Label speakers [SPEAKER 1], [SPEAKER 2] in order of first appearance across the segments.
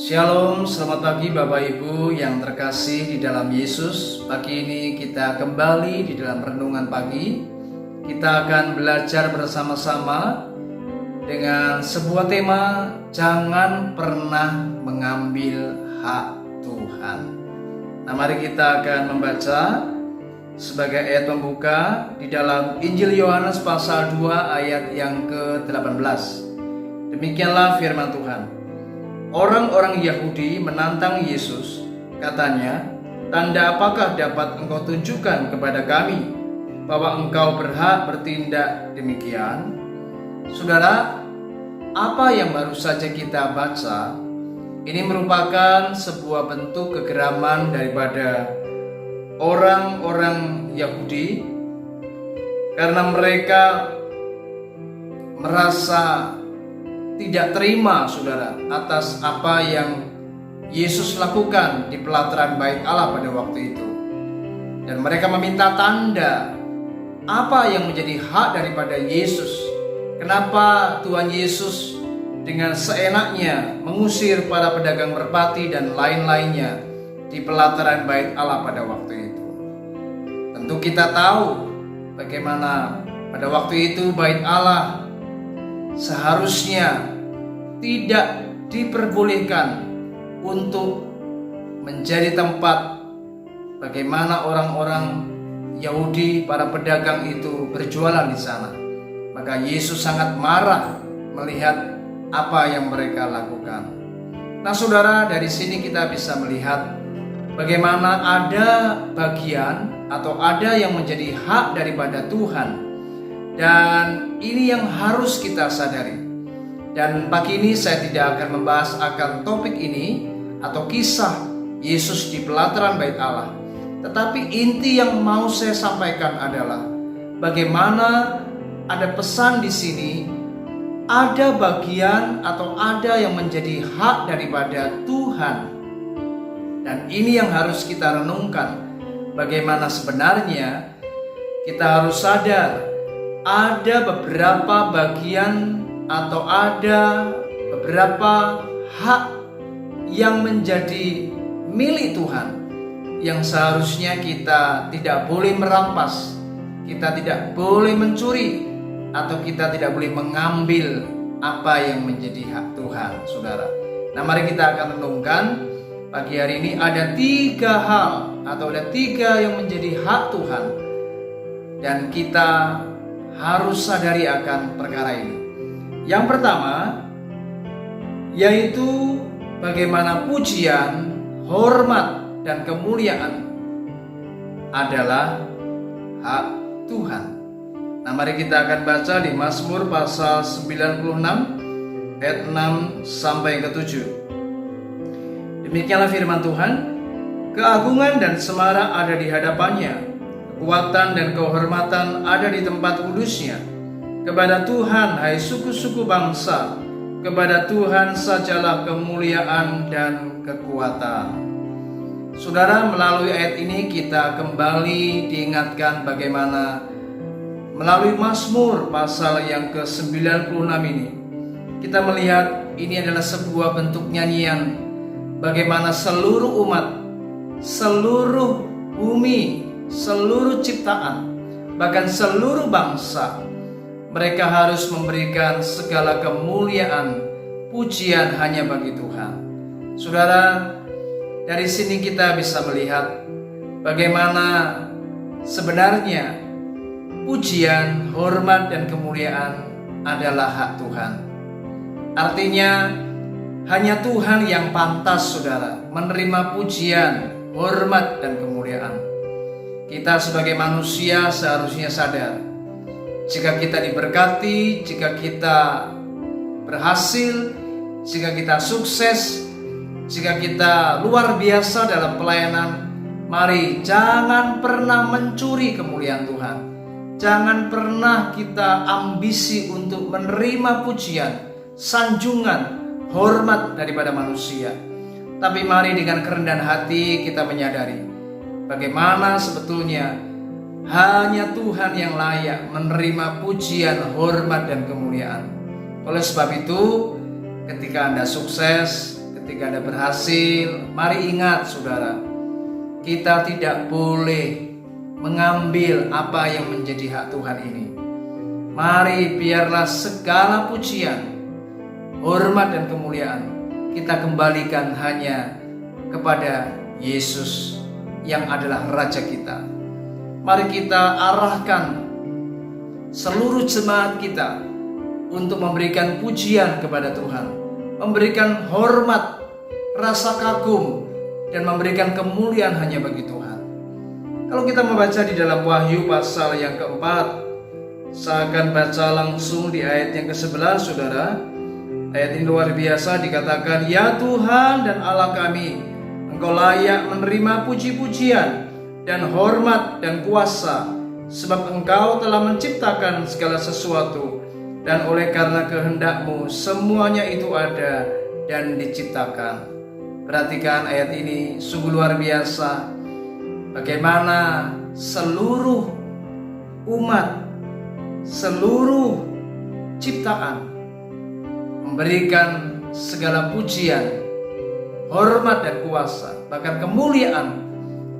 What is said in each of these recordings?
[SPEAKER 1] Shalom, selamat pagi Bapak Ibu yang terkasih di dalam Yesus. Pagi ini kita kembali di dalam renungan pagi. Kita akan belajar bersama-sama dengan sebuah tema, jangan pernah mengambil hak Tuhan. Nah, mari kita akan membaca sebagai ayat pembuka di dalam Injil Yohanes pasal 2 ayat yang ke-18. Demikianlah firman Tuhan. Orang-orang Yahudi menantang Yesus, katanya, "Tanda apakah dapat engkau tunjukkan kepada kami bahwa engkau berhak bertindak demikian?" Saudara, apa yang baru saja kita baca ini merupakan sebuah bentuk kegeraman daripada orang-orang Yahudi karena mereka merasa tidak terima, saudara, atas apa yang Yesus lakukan di pelataran Bait Allah pada waktu itu. Dan mereka meminta tanda apa yang menjadi hak daripada Yesus. Kenapa Tuhan Yesus dengan seenaknya mengusir para pedagang merpati dan lain-lainnya di pelataran Bait Allah pada waktu itu? Tentu kita tahu bagaimana pada waktu itu Bait Allah seharusnya tidak diperbolehkan untuk menjadi tempat bagaimana orang-orang Yahudi, para pedagang itu berjualan di sana. Maka Yesus sangat marah melihat apa yang mereka lakukan. Nah, saudara, dari sini kita bisa melihat bagaimana ada bagian atau ada yang menjadi hak daripada Tuhan. Dan ini yang harus kita sadari. Dan pagi ini saya tidak akan membahas akan topik ini atau kisah Yesus di pelataran Bait Allah. Tetapi inti yang mau saya sampaikan adalah bagaimana ada pesan di sini, ada bagian atau ada yang menjadi hak daripada Tuhan. Dan ini yang harus kita renungkan. Bagaimana sebenarnya kita harus sadar ada beberapa bagian atau ada beberapa hak yang menjadi milik Tuhan yang seharusnya kita tidak boleh merampas, kita tidak boleh mencuri, atau kita tidak boleh mengambil apa yang menjadi hak Tuhan, saudara. Nah, mari kita akan renungkan pagi hari ini ada 3 hal atau ada 3 yang menjadi hak Tuhan, dan kita harus sadari akan perkara ini. Yang pertama yaitu bagaimana pujian, hormat, dan kemuliaan adalah hak Tuhan. Nah, mari kita akan baca di Mazmur pasal 96 ayat 6 sampai ke 7. Demikianlah firman Tuhan, "Keagungan dan semara ada di hadapannya, kekuatan dan kehormatan ada di tempat kudusnya. Kepada Tuhan, hai suku-suku bangsa, kepada Tuhan sajalah kemuliaan dan kekuatan." Saudara, melalui ayat ini kita kembali diingatkan bagaimana melalui Mazmur pasal yang ke-96 ini kita melihat ini adalah sebuah bentuk nyanyian bagaimana seluruh umat, seluruh bumi, seluruh ciptaan, bahkan seluruh bangsa, mereka harus memberikan segala kemuliaan, pujian hanya bagi Tuhan. Saudara, dari sini kita bisa melihat bagaimana sebenarnya pujian, hormat, dan kemuliaan adalah hak Tuhan. Artinya hanya Tuhan yang pantas, saudara, menerima pujian, hormat, dan kemuliaan. Kita sebagai manusia seharusnya sadar, jika kita diberkati, jika kita berhasil, jika kita sukses, jika kita luar biasa dalam pelayanan, mari jangan pernah mencuri kemuliaan Tuhan. Jangan pernah kita ambisi untuk menerima pujian, sanjungan, hormat daripada manusia. Tapi mari dengan kerendahan hati kita menyadari bagaimana sebetulnya hanya Tuhan yang layak menerima pujian, hormat, dan kemuliaan. Oleh sebab itu, ketika Anda sukses, ketika Anda berhasil, mari ingat saudara, kita tidak boleh mengambil apa yang menjadi hak Tuhan ini. Mari biarlah segala pujian, hormat dan kemuliaan kita kembalikan hanya kepada Yesus yang adalah Raja kita. Mari kita arahkan seluruh jemaat kita untuk memberikan pujian kepada Tuhan, memberikan hormat, rasa kagum, dan memberikan kemuliaan hanya bagi Tuhan. Kalau kita membaca di dalam Wahyu pasal yang keempat, saya akan baca langsung di ayat yang ke-11 saudara. Ayat ini luar biasa, dikatakan, "Ya Tuhan dan Allah kami, Engkau layak menerima puji-pujian dan hormat dan kuasa, sebab Engkau telah menciptakan segala sesuatu, dan oleh karena kehendak-Mu semuanya itu ada dan diciptakan." Perhatikan ayat ini, sungguh luar biasa. Bagaimana seluruh umat, seluruh ciptaan memberikan segala pujian, hormat dan kuasa, bahkan kemuliaan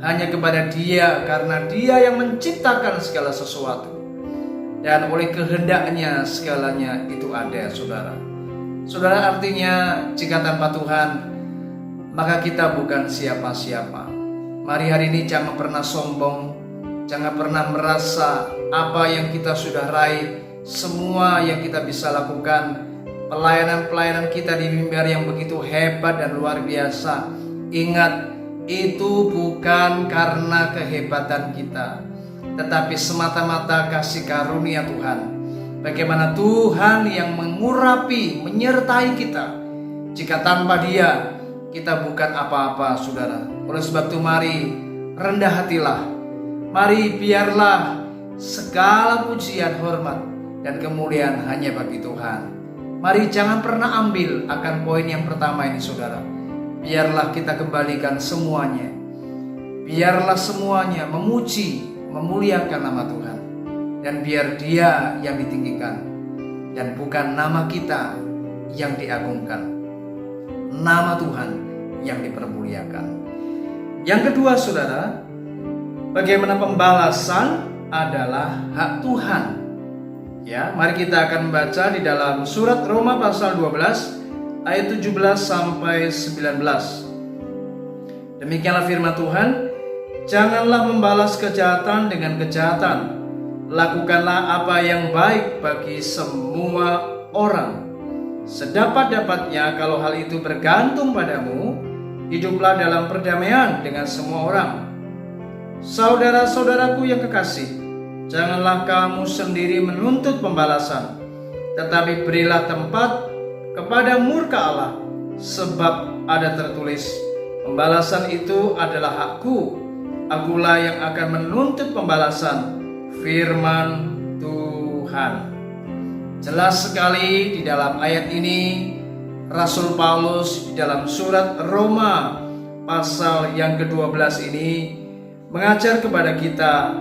[SPEAKER 1] hanya kepada Dia, karena Dia yang menciptakan segala sesuatu, dan oleh kehendaknya segalanya itu ada, saudara. Saudara, artinya jika tanpa Tuhan maka kita bukan siapa-siapa. Mari hari ini jangan pernah sombong, jangan pernah merasa apa yang kita sudah raih, semua yang kita bisa lakukan, pelayanan-pelayanan kita di mimbar yang begitu hebat dan luar biasa. Ingat, itu bukan karena kehebatan kita, tetapi semata-mata kasih karunia Tuhan. Bagaimana Tuhan yang mengurapi, menyertai kita. Jika tanpa Dia kita bukan apa-apa, saudara. Oleh sebab itu mari rendah hatilah. Mari biarlah segala pujian, hormat, dan kemuliaan hanya bagi Tuhan. Mari jangan pernah ambil akan poin yang pertama ini, saudara. Biarlah kita kembalikan semuanya. Biarlah semuanya memuji, memuliakan nama Tuhan. Dan biar Dia yang ditinggikan, dan bukan nama kita yang diagungkan. Nama Tuhan yang dipermuliakan. Yang kedua, saudara, bagaimana pembalasan adalah hak Tuhan. Ya, mari kita akan membaca di dalam surat Roma pasal 12 ayat 17 sampai 19. Demikianlah firman Tuhan, "Janganlah membalas kejahatan dengan kejahatan. Lakukanlah apa yang baik bagi semua orang. Sedapat-dapatnya kalau hal itu bergantung padamu, hiduplah dalam perdamaian dengan semua orang. Saudara-saudaraku yang kekasih, janganlah kamu sendiri menuntut pembalasan, tetapi berilah tempat kepada murka Allah, sebab ada tertulis, pembalasan itu adalah hakku, akulah yang akan menuntut pembalasan, firman Tuhan." Jelas sekali di dalam ayat ini Rasul Paulus di dalam surat Roma pasal yang ke-12 ini mengajar kepada kita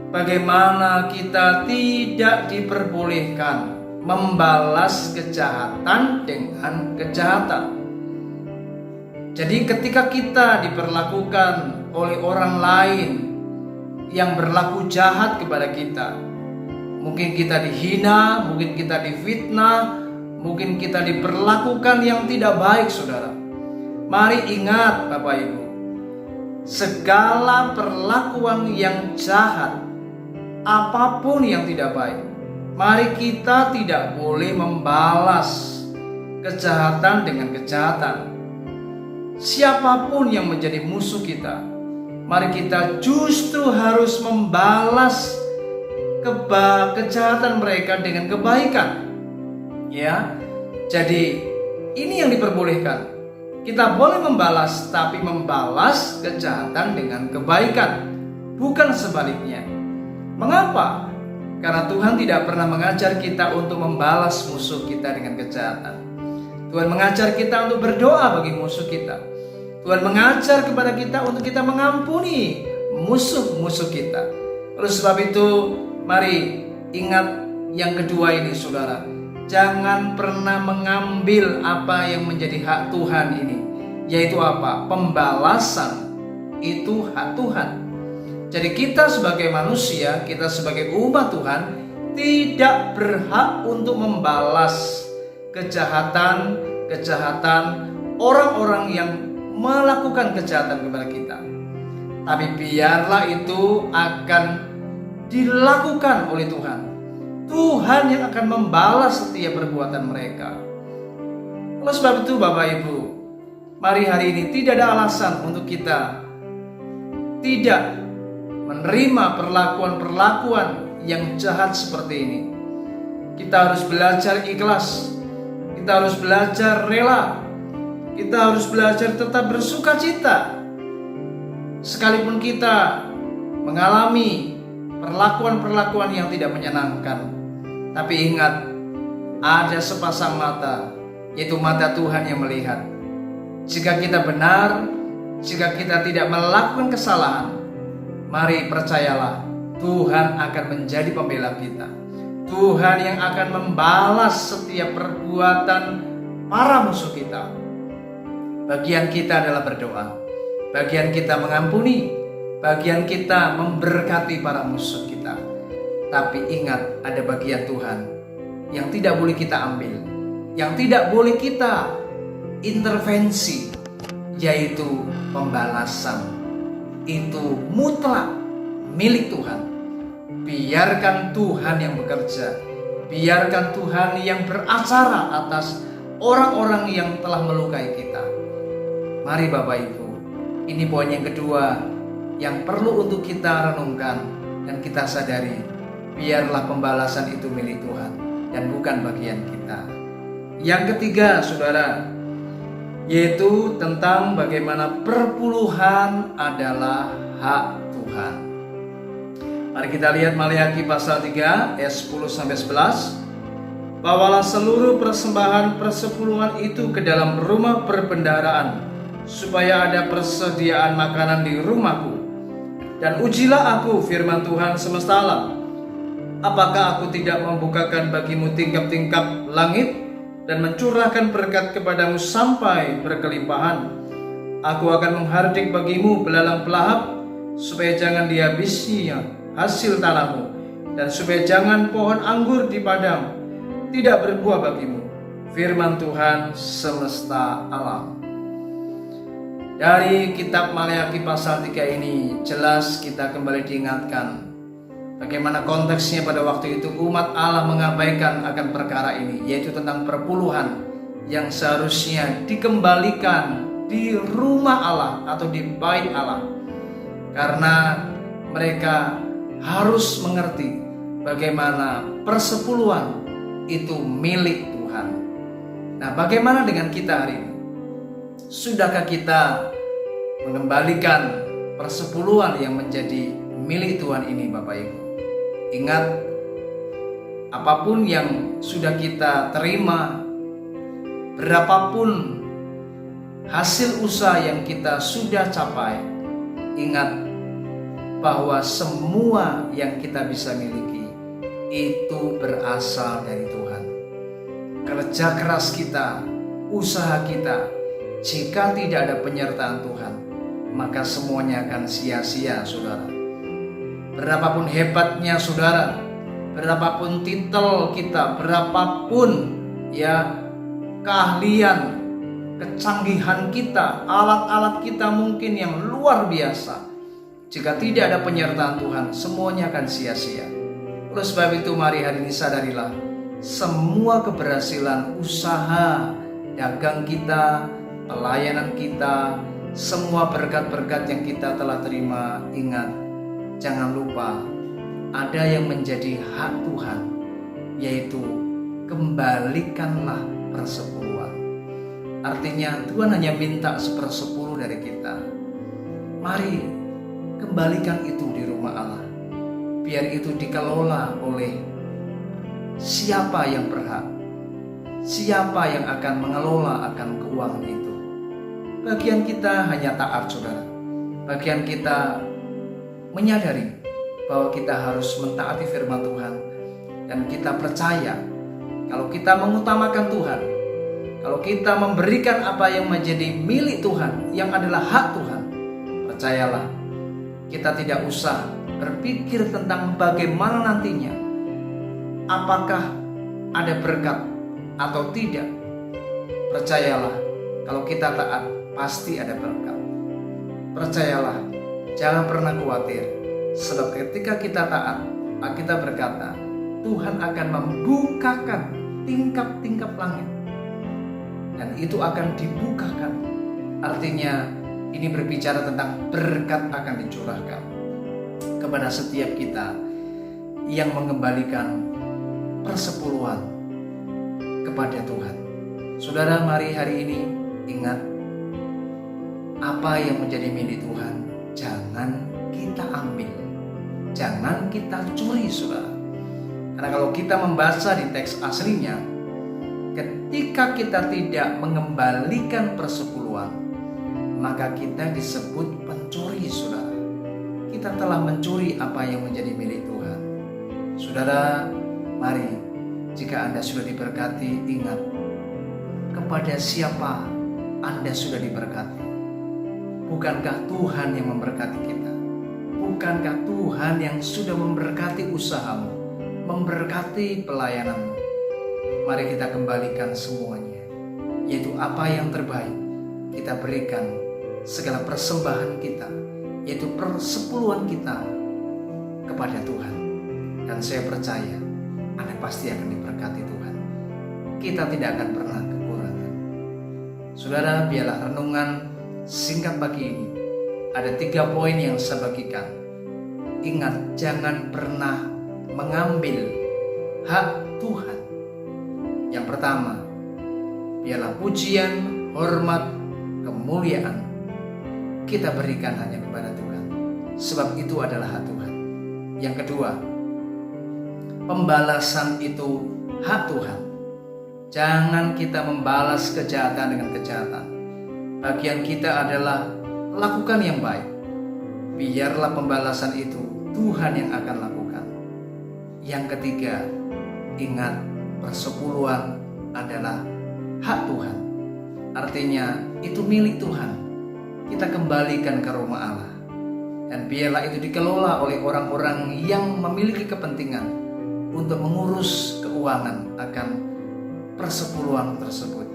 [SPEAKER 1] bagaimana kita tidak diperbolehkan membalas kejahatan dengan kejahatan. Jadi ketika kita diperlakukan oleh orang lain yang berlaku jahat kepada kita, mungkin kita dihina, mungkin kita difitnah, mungkin kita diperlakukan yang tidak baik, saudara. Mari ingat Bapak Ibu, segala perlakuan yang jahat, apapun yang tidak baik, mari kita tidak boleh membalas kejahatan dengan kejahatan. Siapapun yang menjadi musuh kita, mari kita justru harus membalas kejahatan mereka dengan kebaikan. Ya, jadi ini yang diperbolehkan. Kita boleh membalas, tapi membalas kejahatan dengan kebaikan, bukan sebaliknya. Mengapa? Karena Tuhan tidak pernah mengajar kita untuk membalas musuh kita dengan kejahatan. Tuhan mengajar kita untuk berdoa bagi musuh kita. Tuhan mengajar kepada kita untuk kita mengampuni musuh-musuh kita. Oleh sebab itu, mari ingat yang kedua ini, saudara. Jangan pernah mengambil apa yang menjadi hak Tuhan ini. yaitu apa? Pembalasan itu hak Tuhan. Jadi kita sebagai manusia, kita sebagai umat Tuhan tidak berhak untuk membalas kejahatan orang-orang yang melakukan kejahatan kepada kita. Tapi biarlah itu akan dilakukan oleh Tuhan. Tuhan yang akan membalas setiap perbuatan mereka. Oleh sebab itu Bapak Ibu, mari hari ini tidak ada alasan untuk kita tidak menerima perlakuan-perlakuan yang jahat seperti ini. Kita harus belajar ikhlas. Kita harus belajar rela. Kita harus belajar tetap bersuka cita. Sekalipun kita mengalami perlakuan-perlakuan yang tidak menyenangkan. Tapi ingat, ada sepasang mata, yaitu mata Tuhan yang melihat. Jika kita benar, jika kita tidak melakukan kesalahan, mari percayalah, Tuhan akan menjadi pembela kita. Tuhan yang akan membalas setiap perbuatan para musuh kita. Bagian kita adalah berdoa. Bagian kita mengampuni. Bagian kita memberkati para musuh kita. Tapi ingat, ada bagian Tuhan yang tidak boleh kita ambil, yang tidak boleh kita intervensi, yaitu pembalasan. Itu mutlak milik Tuhan. Biarkan Tuhan yang bekerja. Biarkan Tuhan yang beracara atas orang-orang yang telah melukai kita. Mari Bapak Ibu, ini poin yang kedua yang perlu untuk kita renungkan dan kita sadari. Biarlah pembalasan itu milik Tuhan dan bukan bagian kita. Yang ketiga, saudara, yaitu tentang bagaimana perpuluhan adalah hak Tuhan. Mari kita lihat Maliaki pasal 3 ayat 10-11. Bawalah seluruh persembahan persepuluhan itu ke dalam rumah perbendaharaan, supaya ada persediaan makanan di rumahku. Dan ujilah aku, firman Tuhan semesta alam, apakah aku tidak membukakan bagimu tingkap-tingkap langit dan mencurahkan berkat kepadamu sampai berkelimpahan? Aku akan menghardik bagimu belalang pelahap, supaya jangan dihabisinya hasil tanahmu, dan supaya jangan pohon anggur di padang tidak berbuah bagimu. Firman Tuhan semesta alam. Dari kitab Maliaki pasal 3 ini jelas kita kembali diingatkan bagaimana konteksnya pada waktu itu umat Allah mengabaikan akan perkara ini, yaitu tentang perpuluhan yang seharusnya dikembalikan di rumah Allah atau di bait Allah. Karena mereka harus mengerti bagaimana persepuluhan itu milik Tuhan. Nah, bagaimana dengan kita hari ini? Sudahkah kita mengembalikan persepuluhan yang menjadi milik Tuhan ini, Bapak Ibu? Ingat, apapun yang sudah kita terima, berapapun hasil usaha yang kita sudah capai, ingat bahwa semua yang kita bisa miliki itu berasal dari Tuhan. Kerja keras kita, usaha kita, jika tidak ada penyertaan Tuhan, maka semuanya akan sia-sia, saudara. Berapapun hebatnya saudara, berapapun titel kita, berapapun keahlian, kecanggihan kita, alat-alat kita mungkin yang luar biasa, jika tidak ada penyertaan Tuhan, semuanya akan sia-sia. Oleh sebab itu mari hari ini sadarilah, semua keberhasilan usaha, dagang kita, pelayanan kita, semua berkat-berkat yang kita telah terima, ingat, jangan lupa ada yang menjadi hak Tuhan, yaitu kembalikanlah persepuluhan. Artinya Tuhan hanya minta 1/10 dari kita. Mari kembalikan itu di rumah Allah, biar itu dikelola oleh siapa yang berhak, siapa yang akan mengelola akan keuangan itu. Bagian kita hanya taat, saudara. Bagian kita menyadari bahwa kita harus mentaati firman Tuhan, dan kita percaya kalau kita mengutamakan Tuhan, Kalau kita memberikan apa yang menjadi milik Tuhan, yang adalah hak Tuhan, percayalah, kita tidak usah berpikir tentang bagaimana nantinya, apakah ada berkat atau tidak. Percayalah, kalau kita taat, pasti ada berkat. Percayalah, jangan pernah khawatir, sebab ketika kita taat, kita berkata, Tuhan akan membukakan tingkap-tingkap langit, dan itu akan dibukakan. Artinya ini berbicara tentang berkat akan dicurahkan kepada setiap kita yang mengembalikan persepuluhan kepada Tuhan. Saudara, mari hari ini ingat, apa yang menjadi milik Tuhan jangan kita ambil, jangan kita curi, saudara. Karena kalau kita membaca di teks aslinya, ketika kita tidak mengembalikan persepuluhan, maka kita disebut pencuri, saudara. Kita telah mencuri apa yang menjadi milik Tuhan. Saudara, mari, jika Anda sudah diberkati, ingat, kepada siapa Anda sudah diberkati. Bukankah Tuhan yang memberkati kita? Bukankah Tuhan yang sudah memberkati usahamu, memberkati pelayananmu? Mari kita kembalikan semuanya, yaitu apa yang terbaik. Kita berikan segala persembahan kita, yaitu persepuluhan kita kepada Tuhan. Dan saya percaya Anda pasti akan diberkati Tuhan. Kita tidak akan pernah kekurangan. Saudara, biarlah renungan singkat pagi ini ada 3 poin yang saya bagikan. Ingat, jangan pernah mengambil hak Tuhan. Yang pertama, biarlah pujian, hormat, kemuliaan kita berikan hanya kepada Tuhan, sebab itu adalah hak Tuhan. Yang kedua, pembalasan itu hak Tuhan. Jangan kita membalas kejahatan dengan kejahatan. Bagian kita adalah lakukan yang baik. Biarlah pembalasan itu Tuhan yang akan lakukan. Yang ketiga, ingat, persepuluhan adalah hak Tuhan. Artinya itu milik Tuhan. Kita kembalikan ke rumah Allah. Dan biarlah itu dikelola oleh orang-orang yang memiliki kepentingan untuk mengurus keuangan akan persepuluhan tersebut.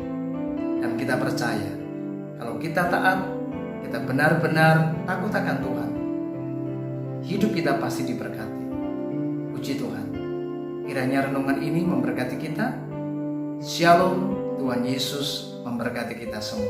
[SPEAKER 1] Dan kita percaya, kalau kita taat, kita benar-benar takut akan Tuhan, hidup kita pasti diberkati. Puji Tuhan. Kiranya renungan ini memberkati kita. Shalom, Tuhan Yesus memberkati kita semua.